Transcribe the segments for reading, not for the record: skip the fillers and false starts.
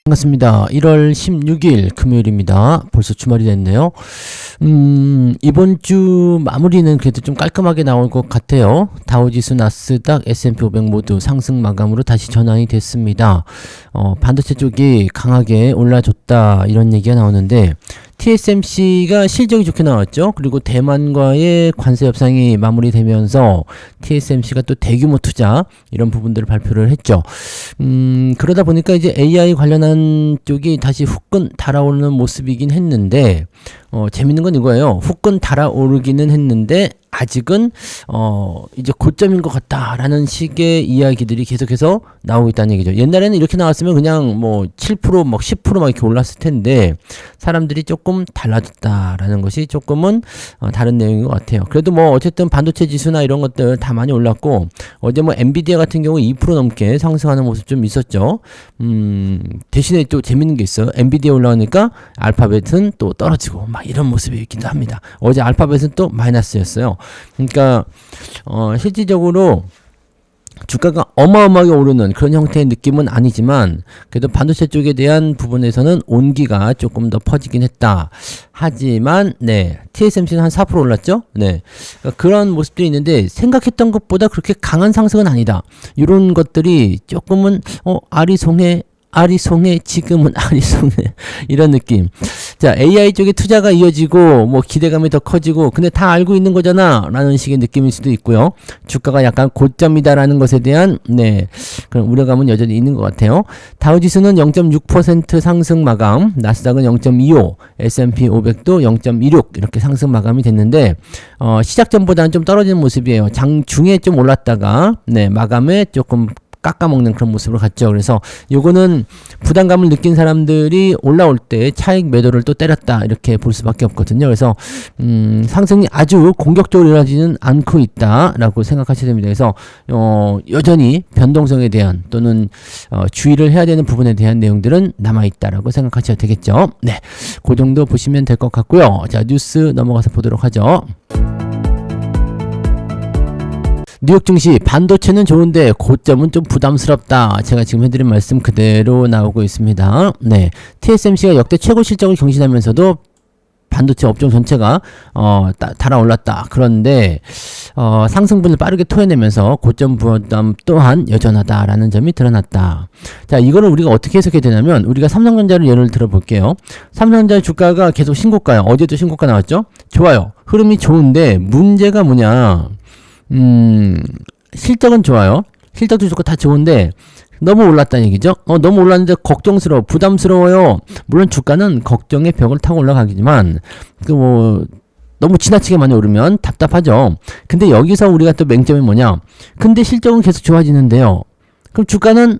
반갑습니다. 1월 16일 금요일입니다. 벌써 주말이 됐네요. 이번 주 마무리는 그래도 좀 깔끔하게 나올 것 같아요. 다우지수, 나스닥, S&P 500 모두 상승 마감으로 다시 전환이 됐습니다. 반도체 쪽이 강하게 올라줬다 이런 얘기가 나오는데 TSMC가 실적이 좋게 나왔죠. 그리고 대만과의 관세 협상이 마무리되면서 TSMC가 또 대규모 투자 이런 부분들을 발표를 했죠. 그러다 보니까 이제 AI 관련한 쪽이 다시 후끈 달아오르는 모습이긴 했는데 재밌는 건 이거예요. 후끈 달아오르기는 했는데 아직은 이제 고점인 것 같다라는 식의 이야기들이 계속해서 나오고 있다는 얘기죠. 옛날에는 이렇게 나왔으면 그냥 뭐 7% 막 10% 막 이렇게 올랐을 텐데 사람들이 조금 달라졌다라는 것이 조금은 다른 내용인 것 같아요. 그래도 뭐 어쨌든 반도체 지수나 이런 것들 다 많이 올랐고 어제 뭐 엔비디아 같은 경우 2% 넘게 상승하는 모습 좀 있었죠. 대신에 또 재밌는 게 있어요. 엔비디아 올라가니까 알파벳은 또 떨어지고 막 이런 모습이 있기도 합니다. 어제 알파벳은 또 마이너스였어요. 그러니까 실질적으로 주가가 어마어마하게 오르는 그런 형태의 느낌은 아니지만 그래도 반도체 쪽에 대한 부분에서는 온기가 조금 더 퍼지긴 했다. 하지만 TSMC는 한 4% 올랐죠? 그러니까 그런 모습들이 있는데 생각했던 것보다 그렇게 강한 상승은 아니다. 이런 것들이 조금은 아리송해 지금은 아리송해 이런 느낌. 자, AI 쪽에 투자가 이어지고 뭐 기대감이 더 커지고 근데 다 알고 있는 거잖아 라는 식의 느낌일 수도 있고요. 주가가 약간 고점이다 라는 것에 대한 그런 우려감은 여전히 있는 것 같아요. 다우지수는 0.6% 상승 마감, 나스닥은 0.25, S&P 500도 0.26 이렇게 상승 마감이 됐는데 시작 전보다는 좀 떨어지는 모습이에요. 장중에 좀 올랐다가 마감에 조금 깎아먹는 그런 모습으로 갔죠. 그래서 요거는 부담감을 느낀 사람들이 올라올 때 차익 매도를 또 때렸다 이렇게 볼 수밖에 없거든요. 그래서 상승이 아주 공격적으로 일어나지는 않고 있다라고 생각하셔야 됩니다. 그래서 여전히 변동성에 대한 또는 주의를 해야 되는 부분에 대한 내용들은 남아있다라고 생각하셔야 되겠죠. 그 정도 보시면 될 것 같고요. 자, 뉴스 넘어가서 보도록 하죠. 뉴욕 증시 반도체는 좋은데 고점은 좀 부담스럽다. 제가 지금 해드린 말씀 그대로 나오고 있습니다. TSMC가 역대 최고 실적을 경신하면서도 반도체 업종 전체가 달아올랐다. 그런데 상승분을 빠르게 토해내면서 고점 부담 또한 여전하다라는 점이 드러났다. 자, 이거를 우리가 어떻게 해석해야 되냐면 우리가 삼성전자를 예를 들어 볼게요. 삼성전자 주가가 계속 신고가예요. 어제도 신고가 나왔죠? 좋아요. 흐름이 좋은데 문제가 뭐냐? 실적은 좋아요. 실적도 좋고 다 좋은데 너무 올랐다는 얘기죠. 너무 올랐는데 걱정스러워, 부담스러워요. 물론 주가는 걱정의 벽을 타고 올라가기지만 너무 지나치게 많이 오르면 답답하죠. 근데 여기서 우리가 또 맹점이 뭐냐? 근데 실적은 계속 좋아지는데요. 그럼 주가는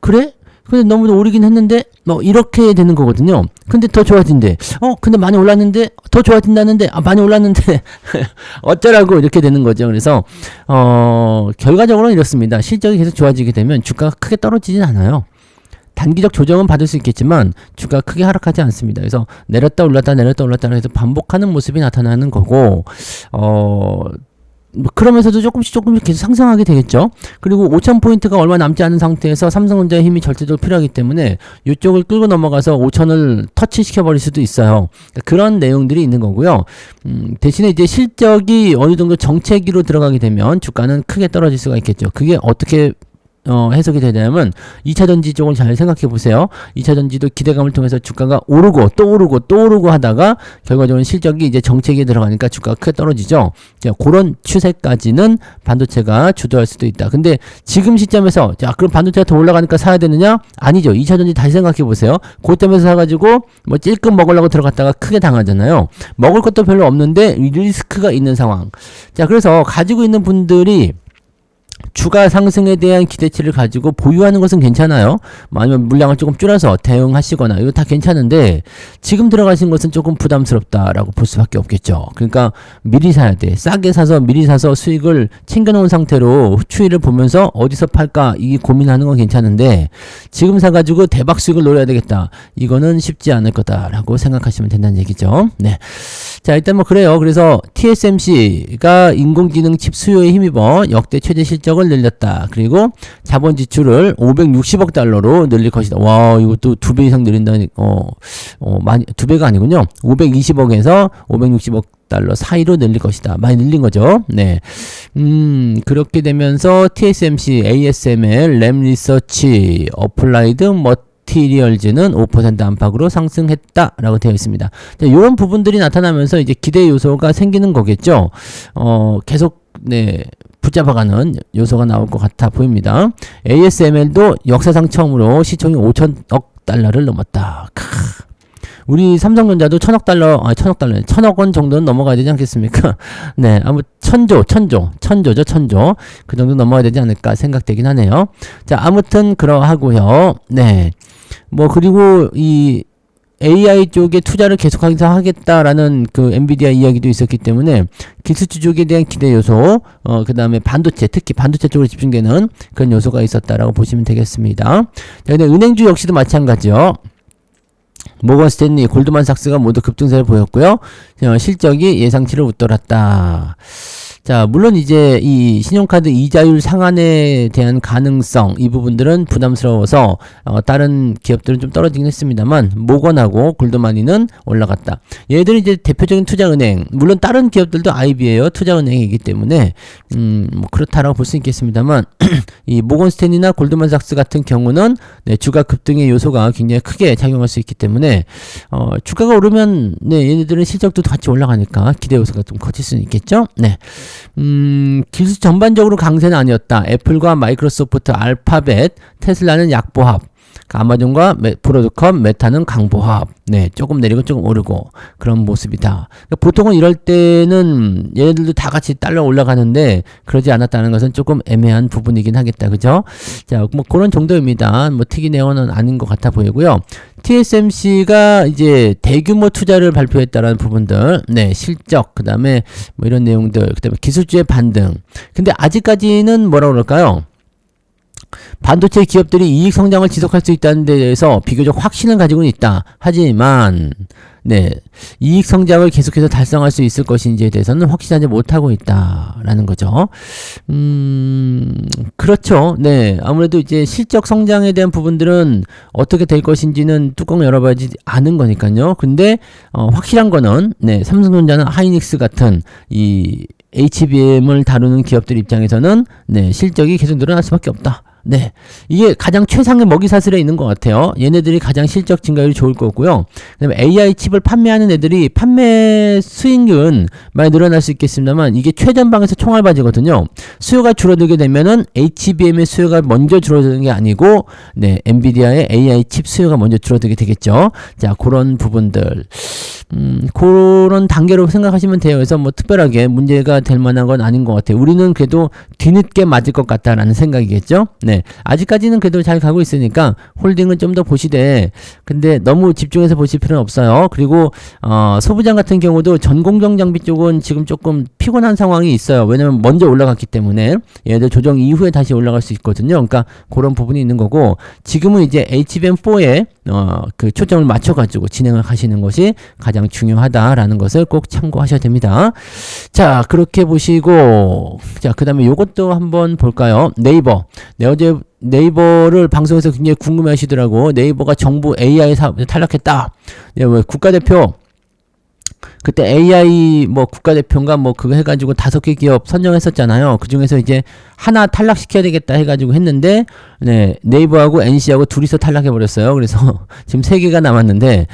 그래? 근데 너무 오르긴 했는데 이렇게 되는 거거든요. 근데 더 좋아진대. 근데 많이 올랐는데 더 좋아진다는데 많이 올랐는데 어쩌라고 이렇게 되는 거죠. 그래서 결과적으로는 이렇습니다. 실적이 계속 좋아지게 되면 주가가 크게 떨어지진 않아요. 단기적 조정은 받을 수 있겠지만 주가가 크게 하락하지 않습니다. 그래서 내렸다 올랐다 해서 반복하는 모습이 나타나는 거고 그러면서도 조금씩 계속 상승하게 되겠죠. 그리고 5,000포인트가 얼마 남지 않은 상태에서 삼성전자의 힘이 절대적으로 필요하기 때문에 이쪽을 끌고 넘어가서 5,000을 터치시켜버릴 수도 있어요. 그런 내용들이 있는 거고요. 대신에 이제 실적이 어느 정도 정체기로 들어가게 되면 주가는 크게 떨어질 수가 있겠죠. 그게 어떻게 해석이 되냐면 2차전지 쪽을 잘 생각해 보세요. 2차전지도 기대감을 통해서 주가가 오르고 또 오르고 하다가 결과적으로 실적이 이제 정체기에 들어가니까 주가가 크게 떨어지죠. 자, 그런 추세까지는 반도체가 주도할 수도 있다. 근데 지금 시점에서 그럼 반도체가 더 올라가니까 사야 되느냐? 아니죠. 2차전지 다시 생각해 보세요. 고점에서 사가지고 찔끔 먹으려고 들어갔다가 크게 당하잖아요. 먹을 것도 별로 없는데 리스크가 있는 상황. 자, 그래서 가지고 있는 분들이 주가 상승에 대한 기대치를 가지고 보유하는 것은 괜찮아요. 아니면 물량을 조금 줄여서 대응하시거나 이거 다 괜찮은데 지금 들어가신 것은 조금 부담스럽다라고 볼 수밖에 없겠죠. 그러니까 미리 사야 돼. 싸게 사서 미리 사서 수익을 챙겨놓은 상태로 추이를 보면서 어디서 팔까 이게 고민하는 건 괜찮은데 지금 사가지고 대박 수익을 노려야 되겠다. 이거는 쉽지 않을 거다라고 생각하시면 된다는 얘기죠. 자, 일단 그래요. 그래서 TSMC가 인공지능 칩 수요에 힘입어 역대 최대 실적을 비용을 늘렸다. 그리고 자본 지출을 560억 달러로 늘릴 것이다. 와, 이것도 2배 이상 늘린다니, 많이, 2배가 아니군요. 520억에서 560억 달러 사이로 늘릴 것이다. 많이 늘린 거죠. 네. 그렇게 되면서 TSMC, ASML, 램 리서치, 어플라이드, 머티리얼즈는 5% 안팎으로 상승했다라고 되어 있습니다. 자, 이런 부분들이 나타나면서 이제 기대 요소가 생기는 거겠죠. 계속 네. 붙잡아가는 요소가 나올 것 같아 보입니다. ASML도 역사상 처음으로 시총이 5천억 달러를 넘었다. 우리 삼성전자도 1,000억 원 정도는 넘어가야 되지 않겠습니까? 네, 천조죠, 천조. 그 정도 넘어가야 되지 않을까 생각되긴 하네요. 자, 아무튼 그러하고요. 네. 그리고 이 AI 쪽에 투자를 계속해서 하겠다라는 그 엔비디아 이야기도 있었기 때문에 기술주 쪽에 대한 기대 요소, 그 다음에 반도체, 특히 반도체 쪽으로 집중되는 그런 요소가 있었다라고 보시면 되겠습니다. 자, 근데 은행주 역시도 마찬가지요. 모건 스탠리, 골드만삭스가 모두 급등세를 보였고요. 실적이 예상치를 웃돌았다. 자, 물론 이제 이 신용카드 이자율 상한에 대한 가능성, 이 부분들은 부담스러워서 다른 기업들은 좀 떨어지긴 했습니다만 모건하고 골드만이는 올라갔다. 얘들은 이제 대표적인 투자은행, 물론 다른 기업들도 IB예요. 투자은행이기 때문에 그렇다라고 볼 수 있겠습니다만 이 모건 스탠리나 골드만삭스 같은 경우는 네, 주가 급등의 요소가 굉장히 크게 작용할 수 있기 때문에 주가가 오르면 네, 얘네들은 실적도 같이 올라가니까 기대 요소가 좀 커질 수는 있겠죠. 네. 기술 전반적으로 강세는 아니었다. 애플과 마이크로소프트, 알파벳, 테슬라는 약보합, 아마존과 브로드컴, 메타는 강보합. 네, 조금 내리고 조금 오르고 그런 모습이다. 그러니까 보통은 이럴 때는 얘네들도 다 같이 달러 올라가는데 그러지 않았다는 것은 조금 애매한 부분이긴 하겠다. 그죠? 자, 그런 정도입니다. 특이 내용은 아닌 것 같아 보이고요. TSMC가 이제 대규모 투자를 발표했다라는 부분들, 네, 실적, 그 다음에 이런 내용들, 그 다음에 기술주의 반등. 근데 아직까지는 뭐라 그럴까요? 반도체 기업들이 이익 성장을 지속할 수 있다는 데 대해서 비교적 확신을 가지고는 있다. 하지만 네, 이익 성장을 계속해서 달성할 수 있을 것인지에 대해서는 확신하지 못하고 있다라는 거죠. 그렇죠. 네, 아무래도 이제 실적 성장에 대한 부분들은 어떻게 될 것인지는 뚜껑 열어봐야지 아는 거니까요. 근데 확실한 거는 네, 삼성전자는 하이닉스 같은 이 HBM을 다루는 기업들 입장에서는 네, 실적이 계속 늘어날 수밖에 없다. 네, 이게 가장 최상의 먹이사슬에 있는 것 같아요. 얘네들이 가장 실적 증가율이 좋을 거고요. 그다음에 AI 칩을 판매하는 애들이 판매 수익률은 많이 늘어날 수 있겠습니다만 이게 최전방에서 총알바지거든요. 수요가 줄어들게 되면은 HBM의 수요가 먼저 줄어드는 게 아니고 네, 엔비디아의 AI 칩 수요가 먼저 줄어들게 되겠죠. 자, 그런 부분들. 그런 단계로 생각하시면 돼요. 그래서 특별하게 문제가 될 만한 건 아닌 것 같아요. 우리는 그래도 뒤늦게 맞을 것 같다라는 생각이겠죠. 네, 아직까지는 그래도 잘 가고 있으니까 홀딩은 좀 더 보시되, 근데 너무 집중해서 보실 필요는 없어요. 그리고 소부장 같은 경우도 전공정 장비 쪽은 지금 조금 피곤한 상황이 있어요. 왜냐면 먼저 올라갔기 때문에 얘들 조정 이후에 다시 올라갈 수 있거든요. 그러니까 그런 부분이 있는 거고, 지금은 이제 HBM4에 그 초점을 맞춰가지고 진행을 하시는 것이 가장 중요하다라는 것을 꼭 참고하셔야 됩니다. 자, 그렇게 보시고, 자, 그 다음에 요것도 한번 볼까요? 네이버. 네, 어제 네이버를 방송에서 굉장히 궁금해 하시더라고. 네이버가 정부 AI 사업에 탈락했다. 네, 왜 국가대표 그때 AI 국가대표인가 그거 해가지고 5개 기업 선정했었잖아요. 그 중에서 이제 하나 탈락시켜야 되겠다 해가지고 했는데, 네, 네이버하고 NC하고 둘이서 탈락해버렸어요. 그래서 지금 3개가 남았는데,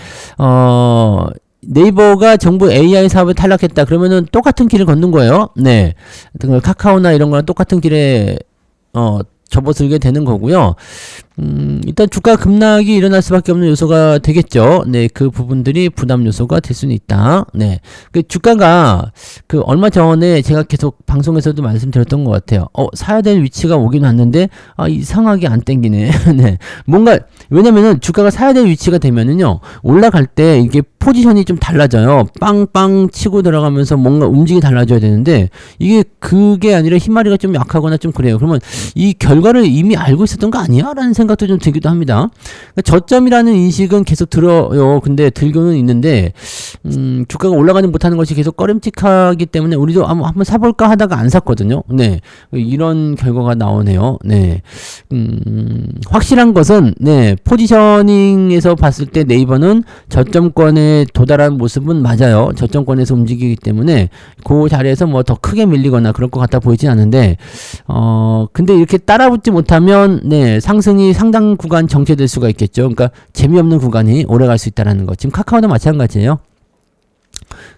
네이버가 정부 AI 사업에 탈락했다. 그러면은 똑같은 길을 걷는 거예요. 네. 카카오나 이런 거랑 똑같은 길에, 접어들게 되는 거고요. 일단 주가 급락이 일어날 수밖에 없는 요소가 되겠죠. 네, 그 부분들이 부담 요소가 될 수는 있다. 네, 그 주가가 얼마 전에 제가 계속 방송에서도 말씀드렸던 것 같아요. 사야 될 위치가 오긴 왔는데 이상하게 안 땡기네. 네, 뭔가 왜냐면은 주가가 사야 될 위치가 되면은요 올라갈 때 이게 포지션이 좀 달라져요. 빵빵 치고 들어가면서 뭔가 움직이 달라져야 되는데 그게 아니라 희마리가 좀 약하거나 좀 그래요. 그러면 이 결과를 이미 알고 있었던 거 아니야? 라는 생각 생각도 좀 들기도 합니다. 그러니까 저점이라는 인식은 계속 들어요. 근데 들고는 있는데 주가가 올라가지 못하는 것이 계속 꺼림칙하기 때문에 우리도 한번 사볼까 하다가 안 샀거든요. 네, 이런 결과가 나오네요. 네, 확실한 것은 네, 포지셔닝에서 봤을 때 네이버는 저점권에 도달한 모습은 맞아요. 저점권에서 움직이기 때문에 그 자리에서 뭐 더 크게 밀리거나 그럴 것 같아 보이진 않은데 근데 이렇게 따라붙지 못하면 네, 상승이 상당 구간 정체될 수가 있겠죠. 그러니까 재미없는 구간이 오래 갈 수 있다라는 거. 지금 카카오도 마찬가지예요.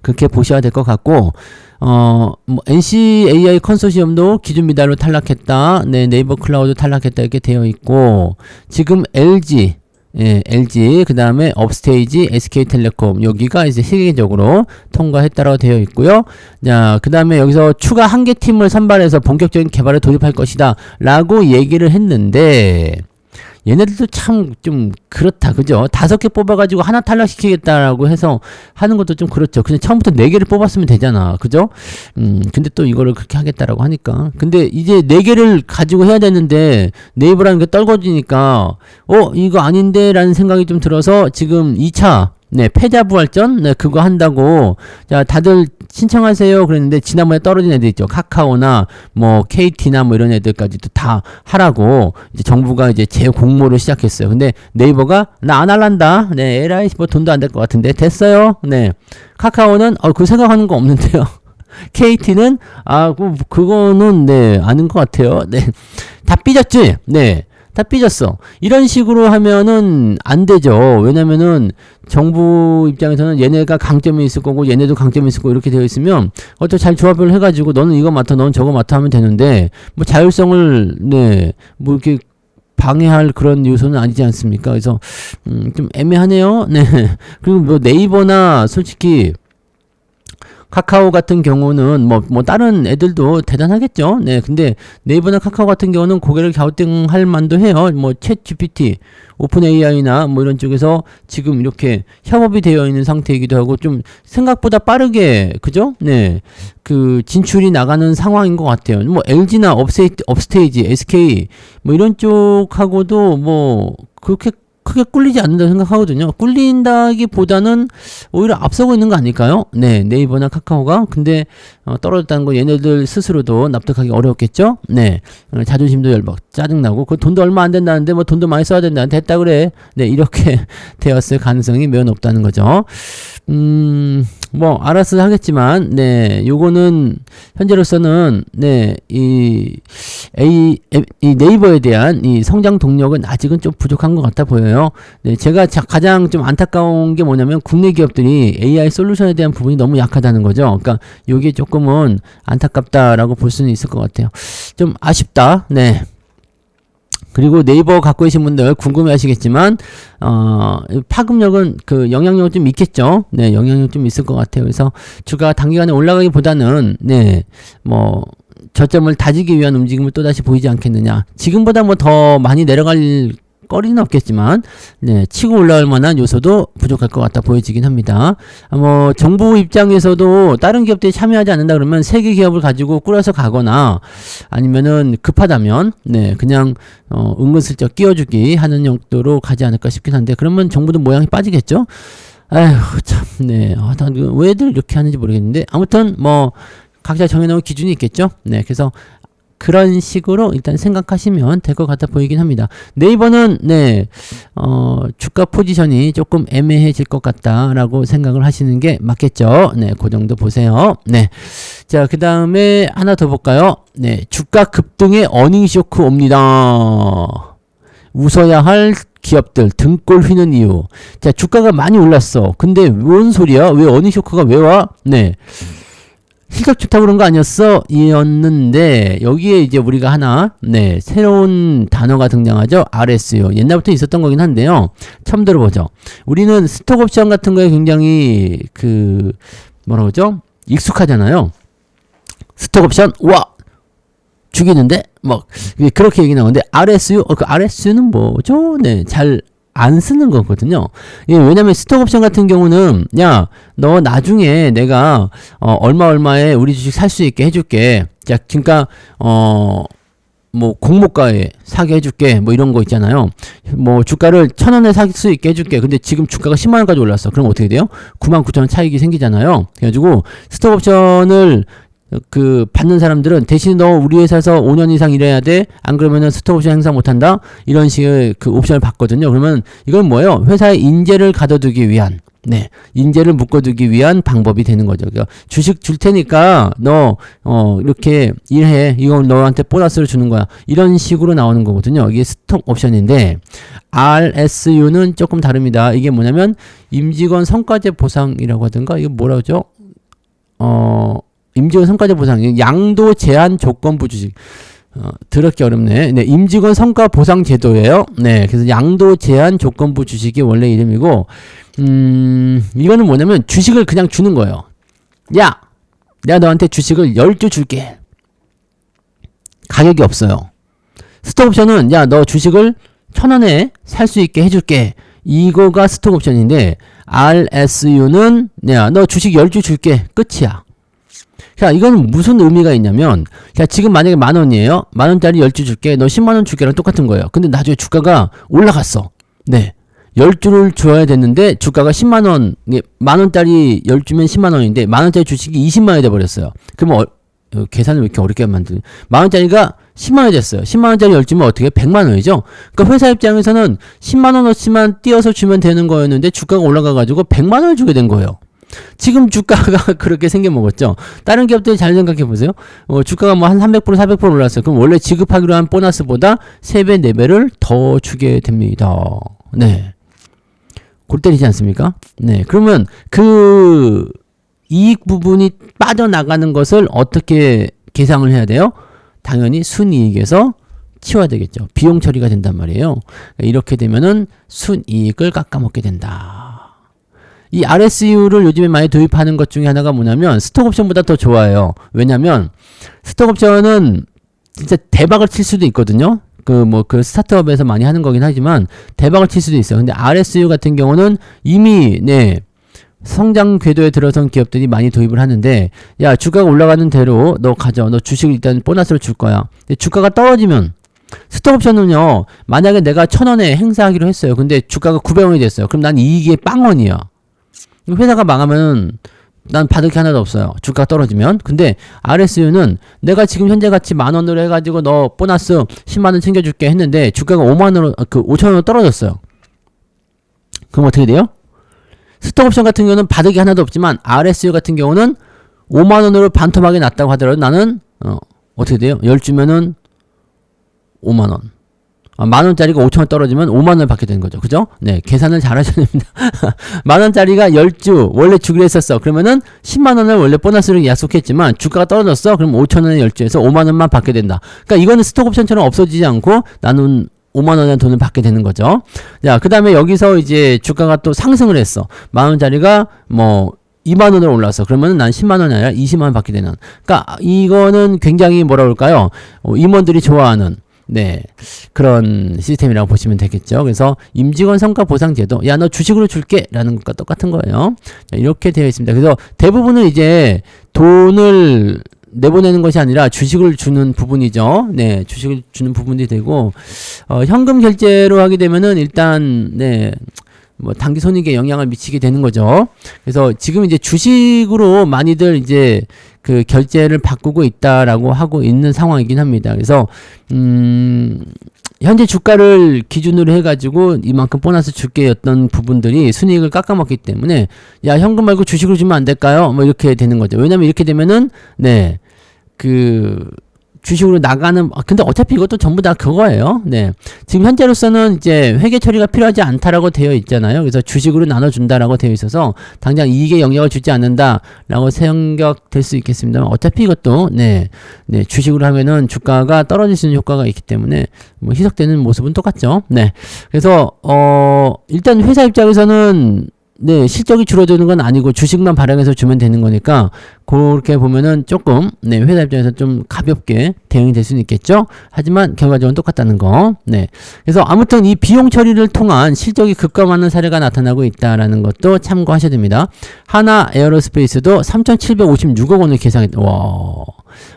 그렇게 보셔야 될 것 같고 뭐 NCAI 컨소시엄도 기준 미달로 탈락했다. 네, 네이버 클라우드 탈락했다 이렇게 되어 있고 지금 LG 예, LG, 그 다음에 업스테이지, SK텔레콤, 여기가 이제 세계적으로 통과했다라고 되어 있고요. 자, 그 다음에 여기서 추가 한 개 팀을 선발해서 본격적인 개발에 돌입할 것이다. 라고 얘기를 했는데, 얘네들도 참 좀 그렇다. 그죠? 5개 뽑아가지고 하나 탈락시키겠다라고 해서 하는 것도 좀 그렇죠. 그냥 처음부터 4개를 뽑았으면 되잖아. 그죠? 근데 또 이거를 그렇게 하겠다라고 하니까. 근데 이제 4개를 가지고 해야 되는데 네이버라는 게 떨궈지니까 이거 아닌데 라는 생각이 좀 들어서 지금 2차 네, 패자부활전? 네, 그거 한다고. 자, 다들 신청하세요. 그랬는데, 지난번에 떨어진 애들 있죠. 카카오나, 뭐, KT나 뭐 이런 애들까지도 다 하라고, 이제 정부가 이제 재공모를 시작했어요. 근데 네이버가, 나 안 할란다. 네, 에라이, 뭐 돈도 안 될 것 같은데, 됐어요. 네. 카카오는, 그 생각하는 거 없는데요. KT는, 그거는, 네, 아는 것 같아요. 네. 다 삐졌지? 네. 다 삐졌어. 이런 식으로 하면은 안 되죠. 왜냐면은 정부 입장에서는 얘네가 강점이 있을 거고 얘네도 강점이 있을 거고 이렇게 되어 있으면 잘 조합을 해가지고 너는 이거 맡아 너는 저거 맡아 하면 되는데 뭐 자율성을 네 뭐 이렇게 방해할 그런 요소는 아니지 않습니까? 그래서 좀 애매하네요. 네. 그리고 뭐 네이버나 솔직히 카카오 같은 경우는 뭐 다른 애들도 대단하겠죠. 네, 근데 네이버나 카카오 같은 경우는 고개를 갸우뚱할 만도 해요. 뭐 챗 GPT, 오픈 AI나 뭐 이런 쪽에서 지금 이렇게 협업이 되어 있는 상태이기도 하고 좀 생각보다 빠르게 그죠? 네, 그 진출이 나가는 상황인 것 같아요. 뭐 LG나 업스테이지, SK 뭐 이런 쪽하고도 뭐 그렇게 크게 꿀리지 않는다고 생각하거든요. 꿀린다기보다는 오히려 앞서고 있는 거 아닐까요? 네, 네이버나 카카오가. 근데 떨어졌다는 거 얘네들 스스로도 납득하기 어려웠겠죠? 네, 자존심도 열받, 짜증나고 그 돈도 얼마 안 된다는데 뭐 돈도 많이 써야 된다는데 됐다 그래. 네, 이렇게 되었을 가능성이 매우 높다는 거죠. 뭐 알아서 하겠지만 네, 요거는 현재로서는 네, 이 네이버에 대한 이 성장 동력은 아직은 좀 부족한 것 같아 보여요. 네, 제가 가장 좀 안타까운 게 뭐냐면 국내 기업들이 AI 솔루션에 대한 부분이 너무 약하다는 거죠. 그러니까 요게 조금은 안타깝다라고 볼 수는 있을 것 같아요. 좀 아쉽다. 네. 그리고 네이버 갖고 계신 분들 궁금해 하시겠지만, 파급력은 영향력은 좀 있겠죠? 네, 영향력 좀 있을 것 같아요. 그래서 주가 단기간에 올라가기보다는, 네, 뭐, 저점을 다지기 위한 움직임을 또다시 보이지 않겠느냐. 지금보다 뭐 더 많이 내려갈 거리는 없겠지만, 네, 치고 올라올 만한 요소도 부족할 것 같다 보여지긴 합니다. 뭐, 정부 입장에서도 다른 기업들이 참여하지 않는다 그러면 세계 기업을 가지고 꾸려서 가거나 아니면은 급하다면, 네, 그냥, 은근슬쩍 끼워주기 하는 용도로 가지 않을까 싶긴 한데, 그러면 정부도 모양이 빠지겠죠? 아휴, 참, 네. 왜들 이렇게 하는지 모르겠는데, 아무튼, 뭐, 각자 정해놓은 기준이 있겠죠? 네, 그래서, 그런 식으로 일단 생각하시면 될 것 같아 보이긴 합니다. 네이버는 네, 주가 포지션이 조금 애매해질 것 같다라고 생각을 하시는 게 맞겠죠. 네, 그 정도 보세요. 네, 자, 그 다음에 하나 더 볼까요? 네, 주가 급등의 어닝 쇼크 옵니다. 웃어야 할 기업들 등골 휘는 이유. 자, 주가가 많이 올랐어. 근데 뭔 소리야? 왜 어닝 쇼크가 왜 와? 네. 실적 좋다고 그런 거 아니었어? 이었는데, 여기에 이제 우리가 하나, 네, 새로운 단어가 등장하죠? RS요. 옛날부터 있었던 거긴 한데요. 처음 들어보죠? 우리는 스톡 옵션 같은 거에 굉장히, 뭐라 그러죠? 익숙하잖아요. 스톡 옵션, 와! 죽이는데? 뭐, 그렇게 얘기 나오는데, RS요? 그 RS는 뭐죠? 네, 안 쓰는 거거든요. 예, 왜냐면 스톡 옵션 같은 경우는 야, 너 나중에 내가 얼마에 우리 주식 살 수 있게 해줄게. 자, 그러니까 뭐 공모가에 사게 해줄게 뭐 이런 거 있잖아요. 뭐 주가를 1,000원에 살 수 있게 해줄게. 근데 지금 주가가 10만 원까지 올랐어. 그럼 어떻게 돼요? 99,000원 차익이 생기잖아요. 그래가지고 스톡 옵션을 그 받는 사람들은 대신 너 우리 회사에서 5년 이상 일해야 돼. 안 그러면은 스톡 옵션 행사 못 한다. 이런 식의 그 옵션을 받거든요. 그러면 이건 뭐예요? 회사의 인재를 가둬두기 위한 인재를 묶어두기 위한 방법이 되는 거죠. 그러니까 주식 줄 테니까 너 이렇게 일해. 이건 너한테 보너스를 주는 거야. 이런 식으로 나오는 거거든요. 이게 스톡 옵션인데 RSU는 조금 다릅니다. 이게 뭐냐면 임직원 성과제 보상이라고 하던가 이거 뭐라 그러죠? 임직원 성과제 보상, 양도 제한 조건부 주식. 더럽게 어렵네. 네, 임직원 성과 보상 제도예요. 네, 그래서 양도 제한 조건부 주식이 원래 이름이고, 이거는 뭐냐면 주식을 그냥 주는 거예요. 야, 내가 너한테 주식을 10주 줄게. 가격이 없어요. 스톡옵션은 야, 너 주식을 1,000원에 살 수 있게 해줄게. 이거가 스톡옵션인데, RSU는 야, 너 주식 10주 줄게. 끝이야. 자, 이건 무슨 의미가 있냐면, 자, 지금 만약에 10,000원이에요. 10,000원짜리 10주 줄게. 너 100,000원 줄게랑 똑같은 거예요. 근데 나중에 주가가 올라갔어. 네. 10주를 줘야 됐는데, 주가가 10만원, 10,000원짜리 10주면 10만원인데, 10,000원짜리 주식이 20만원이 돼버렸어요. 그러면, 계산을 왜 이렇게 어렵게 만드는, 10,000원짜리가 10만원이 됐어요. 10만원짜리 10주면 어떻게 100만원이죠? 그러니까 회사 입장에서는 10만원어치만 띄어서 주면 되는 거였는데, 주가가 올라가가지고 100만원을 주게 된 거예요. 지금 주가가 그렇게 생겨먹었죠. 다른 기업들이 잘 생각해보세요. 주가가 뭐 한 300% 400% 올랐어요. 그럼 원래 지급하기로 한 보너스보다 3배 4배를 더 주게 됩니다. 네, 골 때리지 않습니까? 네, 그러면 그 이익 부분이 빠져나가는 것을 어떻게 계상을 해야 돼요? 당연히 순이익에서 치워야 되겠죠. 비용 처리가 된단 말이에요. 이렇게 되면은 순이익을 깎아먹게 된다. 이 RSU를 요즘에 많이 도입하는 것 중에 하나가 뭐냐면 스톡옵션보다 더 좋아요. 왜냐면 스톡옵션은 진짜 대박을 칠 수도 있거든요. 그 스타트업에서 많이 하는 거긴 하지만 대박을 칠 수도 있어요. 근데 RSU 같은 경우는 이미 성장 궤도에 들어선 기업들이 많이 도입을 하는데, 야, 주가가 올라가는 대로 너 가져. 너 주식을 일단 보너스를 줄 거야. 근데 주가가 떨어지면 스톡옵션은요, 만약에 내가 1,000원에 행사하기로 했어요. 근데 주가가 900원이 됐어요. 그럼 난 이익이 빵원이야. 회사가 망하면 난 받을 게 하나도 없어요. 주가가 떨어지면. 근데 RSU는 내가 지금 현재 가치 10,000원으로 해가지고 너 보너스 10만원 챙겨줄게 했는데 주가가 5만원으로, 5,000원으로 떨어졌어요. 그럼 어떻게 돼요? 스톡옵션 같은 경우는 받을 게 하나도 없지만 RSU 같은 경우는 5만원으로 반토막이 났다고 하더라도 나는 어떻게 돼요? 10주면은 5만원. 10,000원짜리가 5,000원 떨어지면 5만원을 받게 되는 거죠. 그죠? 네, 계산을 잘 하셔야 됩니다. 10,000원짜리가 10주 원래 주기로 했었어. 그러면은 10만원을 원래 보너스를 약속했지만 주가가 떨어졌어. 그럼 5,000원에 10주에서 5만원만 받게 된다. 그러니까 이거는 스톡옵션처럼 없어지지 않고 나는 5만원의 돈을 받게 되는 거죠. 자, 그 다음에 여기서 이제 주가가 또 상승을 했어. 10,000원짜리가 뭐 2만원으로 올랐어. 그러면은 난 10만원이 아니라 20만원 받게 되는. 그러니까 이거는 굉장히 뭐라 그럴까요? 임원들이 좋아하는 그런 시스템이라고 보시면 되겠죠. 그래서 임직원 성과 보상 제도, 야, 너 주식으로 줄게 라는 것과 똑같은 거예요. 자, 이렇게 되어 있습니다. 그래서 대부분은 이제 돈을 내보내는 것이 아니라 주식을 주는 부분이죠. 네, 주식을 주는 부분이 되고, 현금 결제로 하게 되면은 일단, 뭐 단기 손익에 영향을 미치게 되는 거죠. 그래서 지금 이제 주식으로 많이들 이제 그 결제를 바꾸고 있다라고 하고 있는 상황이긴 합니다. 그래서 현재 주가를 기준으로 해가지고 이만큼 보너스 줄게였던 부분들이 순이익을 깎아먹기 때문에, 야, 현금 말고 주식으로 주면 안 될까요? 뭐 이렇게 되는 거죠. 왜냐면 이렇게 되면은 주식으로 나가는, 근데 어차피 이것도 전부 다 그거예요. 네. 지금 현재로서는 이제 회계 처리가 필요하지 않다라고 되어 있잖아요. 그래서 주식으로 나눠준다라고 되어 있어서 당장 이익에 영향을 주지 않는다라고 생각될 수 있겠습니다만, 어차피 이것도, 주식으로 하면은 주가가 떨어질 수 있는 효과가 있기 때문에 뭐 희석되는 모습은 똑같죠. 네. 그래서, 일단 회사 입장에서는 실적이 줄어드는 건 아니고 주식만 발행해서 주면 되는 거니까, 그렇게 보면은 조금, 회사 입장에서 좀 가볍게 대응이 될 수는 있겠죠? 하지만 결과적으로는 똑같다는 거. 그래서 아무튼 이 비용 처리를 통한 실적이 급감하는 사례가 나타나고 있다라는 것도 참고하셔야 됩니다. 하나 에어로스페이스도 3,756억 원을 계상했다. 와.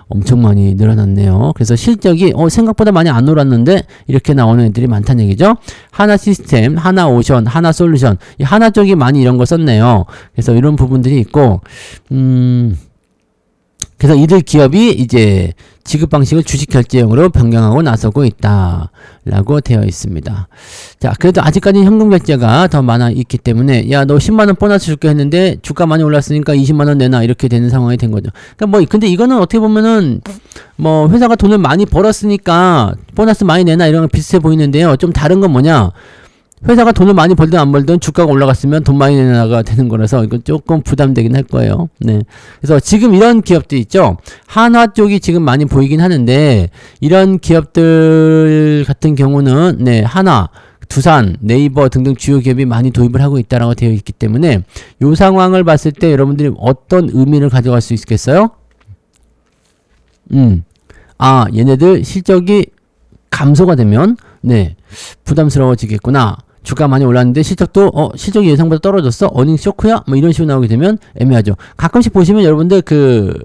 엄청 많이 늘어났네요. 그래서 실적이 생각보다 많이 안 올랐는데 이렇게 나오는 애들이 많다는 얘기죠. 하나시스템, 하나오션, 하나솔루션, 이 하나 쪽이 많이 이런 거 썼네요. 그래서 이런 부분들이 있고 그래서 이들 기업이 이제 지급 방식을 주식 결제형으로 변경하고 나서고 있다라고 되어 있습니다. 자, 그래도 아직까지는 현금 결제가 더 많아 있기 때문에 야, 너 10만 원 보너스 줄게 했는데 주가 많이 올랐으니까 20만 원 내놔 이렇게 되는 상황이 된 거죠. 그러니까 근데 이거는 어떻게 보면은 회사가 돈을 많이 벌었으니까 보너스 많이 내놔 이런 거 비슷해 보이는데요. 좀 다른 건 뭐냐? 회사가 돈을 많이 벌든 안 벌든 주가가 올라갔으면 돈 많이 내놔가 되는 거라서 이건 조금 부담되긴 할 거예요. 네. 그래서 지금 이런 기업도 있죠. 한화 쪽이 지금 많이 보이긴 하는데 이런 기업들 같은 경우는 네, 한화, 두산, 네이버 등등 주요 기업이 많이 도입을 하고 있다라고 되어 있기 때문에 이 상황을 봤을 때 여러분들이 어떤 의미를 가져갈 수 있겠어요? 얘네들 실적이 감소가 되면 네, 부담스러워지겠구나. 주가 많이 올랐는데 실적도 실적이 예상보다 떨어졌어? 어닝 쇼크야? 이런 식으로 나오게 되면 애매하죠. 가끔씩 보시면 여러분들 그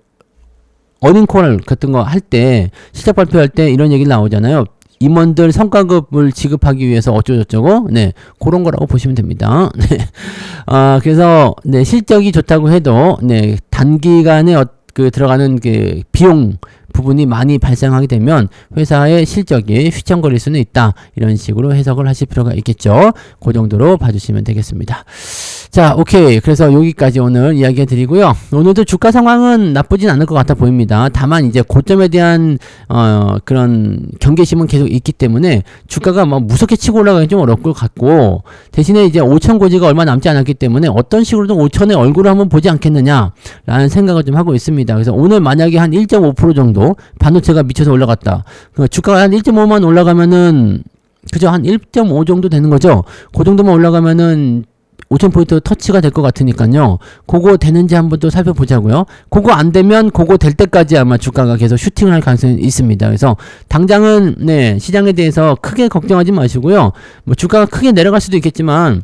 어닝콜 같은 거 할 때 실적 발표할 때 이런 얘기 나오잖아요. 임원들 성과급을 지급하기 위해서 어쩌고저쩌고 네, 그런 거라고 보시면 됩니다. 네. 그래서 네, 실적이 좋다고 해도 네, 단기간에 들어가는 그 비용 부분이 많이 발생하게 되면 회사의 실적이 휘청거릴 수는 있다. 이런 식으로 해석을 하실 필요가 있겠죠. 그 정도로 봐주시면 되겠습니다. 자, 오케이. 그래서 여기까지 오늘 이야기 해드리고요. 오늘도 주가 상황은 나쁘진 않을 것 같아 보입니다. 다만 이제 고점에 대한 그런 경계심은 계속 있기 때문에 주가가 무섭게 치고 올라가기 좀 어려울 것 같고 대신에 이제 5천 고지가 얼마 남지 않았기 때문에 어떤 식으로든 5천의 얼굴을 한번 보지 않겠느냐 라는 생각을 좀 하고 있습니다. 그래서 오늘 만약에 한 1.5% 정도 반도체가 미쳐서 올라갔다. 주가가 한 1.5만 올라가면은 그죠? 한 1.5 정도 되는 거죠? 그 정도만 올라가면은 5,000포인트 터치가 될 것 같으니까요. 그거 되는지 한번 또 살펴보자고요. 그거 안 되면 그거 될 때까지 아마 주가가 계속 슈팅을 할 가능성이 있습니다. 그래서 당장은 네, 시장에 대해서 크게 걱정하지 마시고요. 주가가 크게 내려갈 수도 있겠지만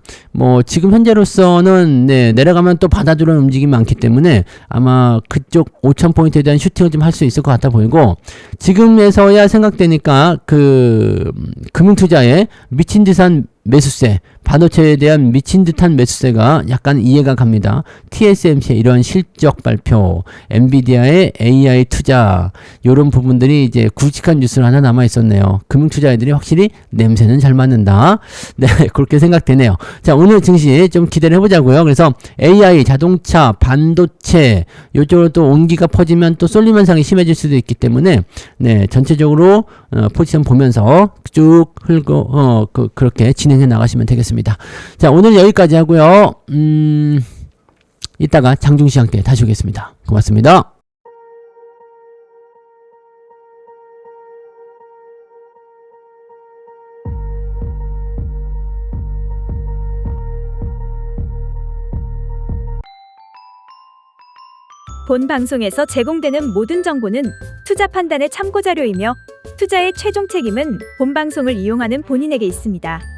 지금 현재로서는 네, 내려가면 또 받아주는 움직임이 많기 때문에 아마 그쪽 5,000포인트에 대한 슈팅을 좀 할 수 있을 것 같아 보이고 지금에서야 생각되니까 그 금융투자에 미친 듯한 매수세, 반도체에 대한 미친 듯한 매수세가 약간 이해가 갑니다. TSMC의 이런 실적 발표, 엔비디아의 AI 투자, 이런 부분들이 이제 굵직한 뉴스로 하나 남아 있었네요. 금융투자애들이 확실히 냄새는 잘 맞는다. 네, 그렇게 생각되네요. 자, 오늘 증시 좀 기대를 해보자고요. 그래서 AI, 자동차, 반도체, 이쪽으로 또 온기가 퍼지면 또 쏠림 현상이 심해질 수도 있기 때문에, 네, 전체적으로 포지션 보면서 쭉 흘고, 그렇게 진행해 나가시면 되겠습니다. 자, 오늘 여기까지 하고요. 이따가 장중시장 때 다시 오겠습니다. 고맙습니다. 본 방송에서 제공되는 모든 정보는 투자 판단의 참고 자료이며 투자의 최종 책임은 본 방송을 이용하는 본인에게 있습니다.